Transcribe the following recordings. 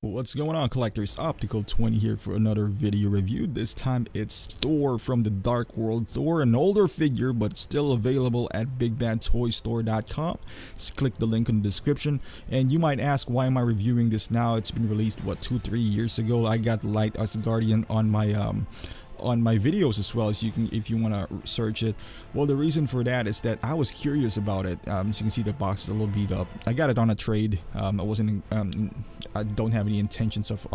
What's going on, collectors? Optical 20 here for another video review. This time it's Thor from the Dark World Thor, an older figure but still available at bigbadtoystore.com. Just click the link in the description. And you might ask, why am I reviewing this now? It's been released, what, 2-3 years ago. I got Light Asgardian on my videos as well, as you can, if you want to search it. Well, the reason for that is that I was curious about it. As you can see, the box is a little beat up. I got it on a trade. I don't have any intentions of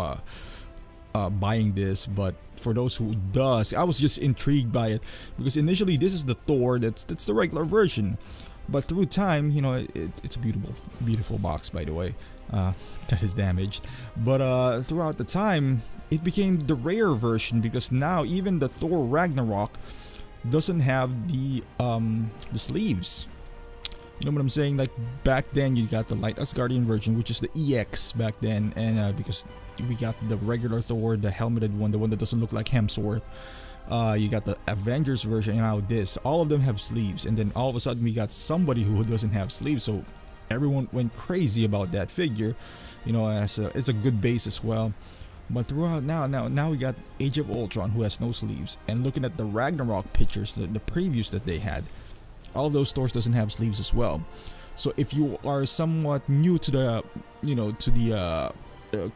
buying this, but for those who does, I was just intrigued by it because initially this is the Thor that's the regular version, but through time, you know, it's a beautiful box, by the way, that is damaged. But throughout the time, it became the rare version because now even the Thor Ragnarok doesn't have the sleeves. You know what I'm saying? Like back then, you got the Light Asgardian version, which is the EX back then, and because we got the regular Thor, the helmeted one, the one that doesn't look like Hemsworth. You got the Avengers version, and now this. All of them have sleeves, and then all of a sudden we got somebody who doesn't have sleeves. So everyone went crazy about that figure. You know, it's a good base as well. But throughout now we got Age of Ultron, who has no sleeves, and looking at the Ragnarok pictures, the previews that they had, all of those stores doesn't have sleeves as well. So if you are somewhat new to the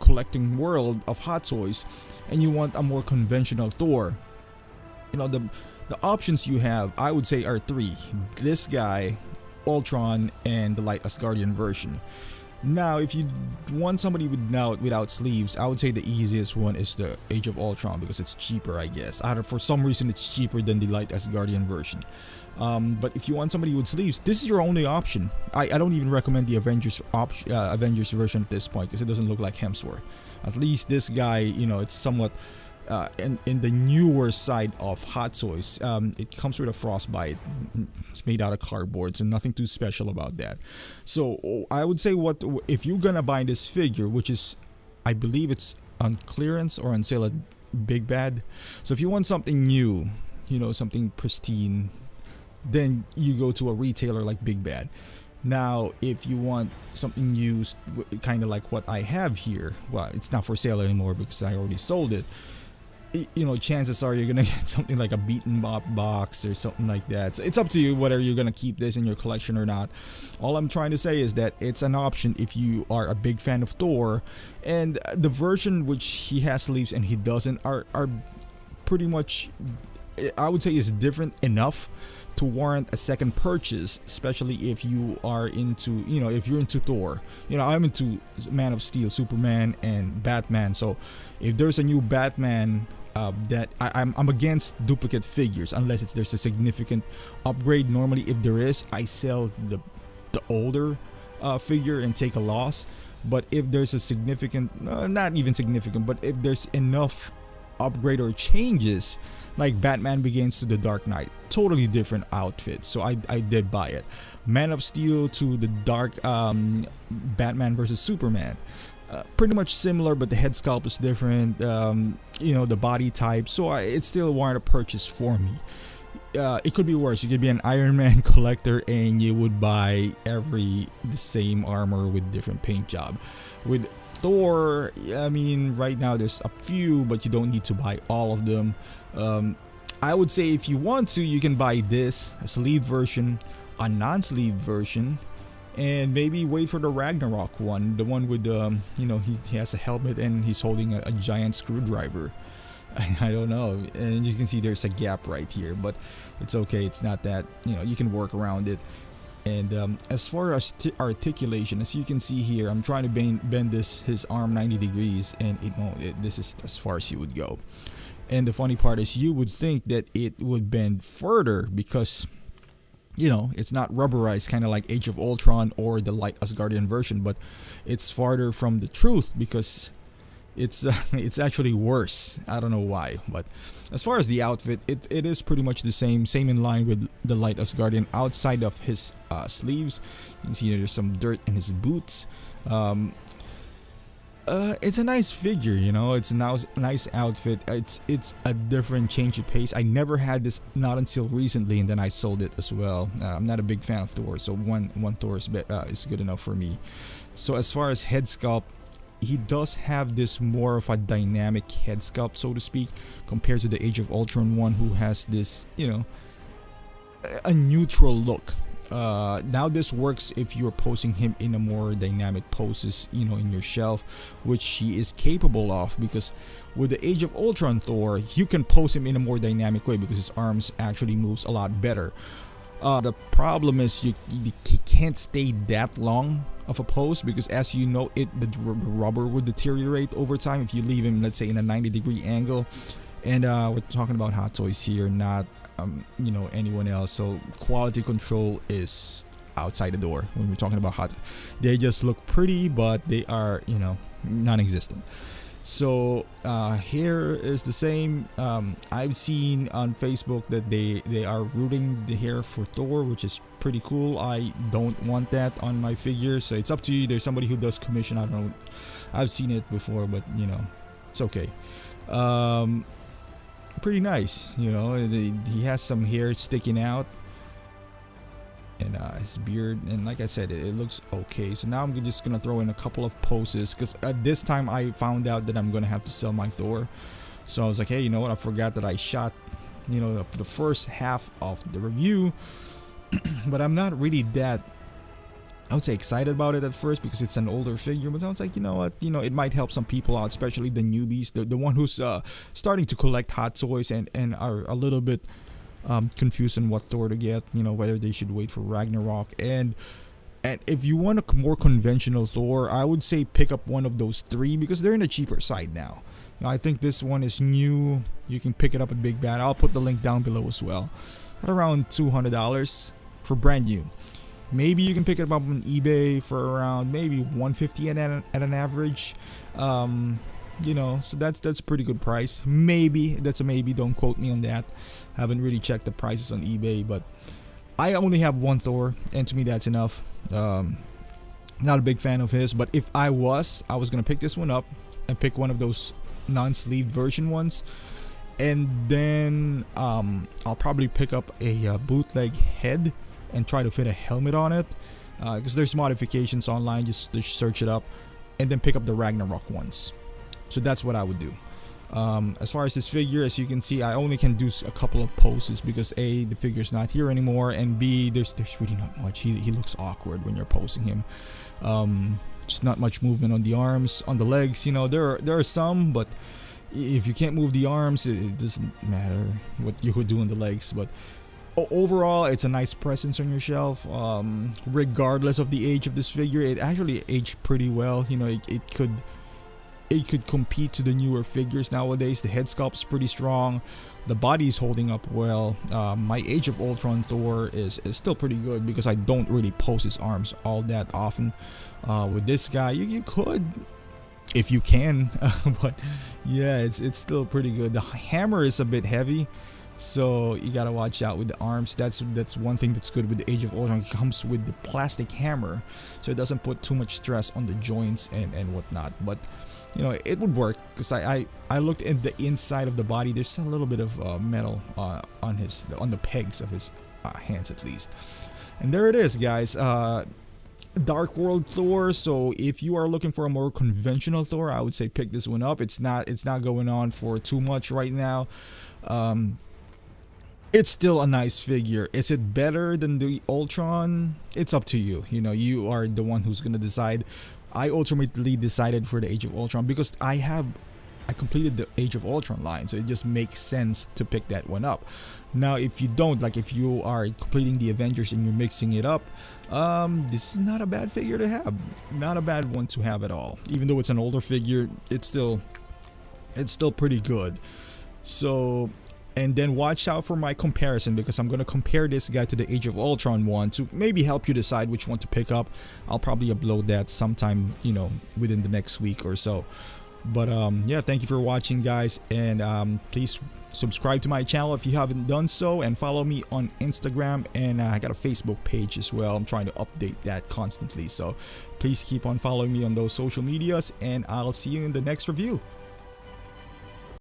collecting world of hot toys, and you want a more conventional Thor, you know, the options you have, I would say, are three: this guy, Ultron, and the Light Asgardian version. Now, if you want somebody without sleeves, I would say the easiest one is the Age of Ultron because it's cheaper, I guess. For some reason, it's cheaper than the Light Asgardian version. But if you want somebody with sleeves, this is your only option. I don't even recommend the Avengers version at this point because it doesn't look like Hemsworth. At least this guy, you know, it's somewhat in the newer side of hot toys. It comes with a frostbite. It's made out of cardboard, so nothing too special about that. So I would say, if you're gonna buy this figure, which is, I believe it's on clearance or on sale at Big Bad. So if you want something new, you know, something pristine, then you go to a retailer like Big Bad. Now, if you want something used, kind of like what I have here, well, it's not for sale anymore because I already sold it. You know, chances are you're gonna get something like a beaten up box or something like that. So it's up to you whether you're gonna keep this in your collection or not. All I'm trying to say is that it's an option if you are a big fan of Thor, and the version which he has sleeves and he doesn't are pretty much, I would say, is different enough to warrant a second purchase, especially if you are into, you know, if you're into Thor. You know, I'm into Man of Steel, Superman, and Batman. So if there's a new Batman, that I'm against duplicate figures unless there's a significant upgrade. Normally, if there is, I sell the older figure and take a loss. But if there's a significant, not even significant, but if there's enough upgrade or changes, like Batman Begins to the Dark Knight, totally different outfit, so I did buy it. Man of Steel to the Dark Batman versus Superman, pretty much similar, but the head sculpt is different. You know, the body type, so it's still warrant a purchase for me. It could be worse. You could be an Iron Man collector and you would buy the same armor with different paint job. With Thor, I mean, right now there's a few, but you don't need to buy all of them. I would say if you want to, you can buy this, a sleeve version, a non-sleeve version, and maybe wait for the Ragnarok one, the one with you know, he has a helmet and he's holding a giant screwdriver. I don't know, and you can see there's a gap right here, but it's okay. It's not that, you know, you can work around it. And as far as articulation, as you can see here, I'm trying to bend his arm 90 degrees, and this is as far as you would go. And the funny part is, you would think that it would bend further because, you know, it's not rubberized, kind of like Age of Ultron or the Light Asgardian version, but it's farther from the truth because it's actually worse. I don't know why, but as far as the outfit, it is pretty much the same in line with the Light Asgardian. Outside of his sleeves, you can see there's some dirt in his boots. It's a nice figure, you know. It's a nice outfit. It's a different change of pace. I never had this, not until recently, and then I sold it as well. I'm not a big fan of Thor, so one Thor is good enough for me. So as far as head sculpt, he does have this more of a dynamic head sculpt, so to speak, compared to the Age of Ultron one, who has this, you know, a neutral look. Now this works if you're posing him in a more dynamic poses, you know, in your shelf, which he is capable of, because with the Age of Ultron Thor, you can pose him in a more dynamic way because his arms actually moves a lot better. The problem is he can't stay that long of a pose, because as you know, the rubber would deteriorate over time if you leave him, let's say, in a 90-degree angle. And we're talking about Hot Toys here, not you know, anyone else. So quality control is outside the door when we're talking about Hot. They just look pretty, but they are, you know, non-existent. So hair is the same. I've seen on Facebook that they are rooting the hair for Thor, which is pretty cool. I don't want that on my figure, so it's up to you. There's somebody who does commission. I don't know, I've seen it before, but you know, it's okay. Pretty nice, you know. He has some hair sticking out, and his beard, and like I said, it looks okay. So now I'm just gonna throw in a couple of poses, because at this time I found out that I'm gonna have to sell my Thor. So I was like, hey, you know what, I forgot that I shot, you know, the first half of the review. But I'm not really that, I would say, excited about it at first, because it's an older figure. But I was like, you know what, you know, it might help some people out, especially the newbies, the one who's starting to collect Hot Toys and are a little bit confused on what Thor to get, you know, whether they should wait for Ragnarok. And if you want a more conventional Thor, I would say pick up one of those three, because they're in the cheaper side now. I think this one is new. You can pick it up at Big Bad. I'll put the link down below as well, at around $200 for brand new. Maybe you can pick it up on eBay for around maybe $150 at an average. You know, so that's a pretty good price. Maybe, that's a maybe, don't quote me on that. Haven't really checked the prices on eBay, but I only have one Thor, and to me that's enough. Not a big fan of his, but if I was gonna pick this one up and pick one of those non-sleeved version ones, and then I'll probably pick up a bootleg head and try to fit a helmet on it, because there's modifications online. Just search it up, and then pick up the Ragnarok ones. So that's what I would do. As far as this figure, as you can see, I only can do a couple of poses, because A, the figure's not here anymore, and B, there's really not much. He looks awkward when you're posing him. Just not much movement on the arms, on the legs. You know, there are some, but if you can't move the arms, it doesn't matter what you would do on the legs. But overall, it's a nice presence on your shelf. Regardless of the age of this figure, it actually aged pretty well. You know, it could compete to the newer figures nowadays. The head sculpt's pretty strong. The body's holding up well. My Age of Ultron Thor is still pretty good, because I don't really pose his arms all that often. With this guy, you could, if you can, but yeah, it's still pretty good. The hammer is a bit heavy, so you gotta watch out with the arms. That's one thing that's good with the Age of Ultron. It comes with the plastic hammer, so it doesn't put too much stress on the joints and whatnot. But you know, it would work, because I looked at the inside of the body. There's a little bit of metal on the pegs of his hands, at least. And there it is, guys. Dark World Thor. So if you are looking for a more conventional Thor, I would say pick this one up. It's not going on for too much right now. It's still a nice figure. Is it better than the Ultron? It's up to you. You know, you are the one who's gonna decide. I ultimately decided for the Age of Ultron, because I completed the Age of Ultron line, so it just makes sense to pick that one up. Now, if you don't, like if you are completing the Avengers and you're mixing it up, this is not a bad figure to have. Not a bad one to have at all. Even though it's an older figure, it's still pretty good. So, and then watch out for my comparison, because I'm going to compare this guy to the Age of Ultron one to maybe help you decide which one to pick up. I'll probably upload that sometime, you know, within the next week or so. But yeah, thank you for watching, guys, and please subscribe to my channel if you haven't done so, and follow me on Instagram, and I got a Facebook page as well. I'm trying to update that constantly, so please keep on following me on those social medias, and I'll see you in the next review.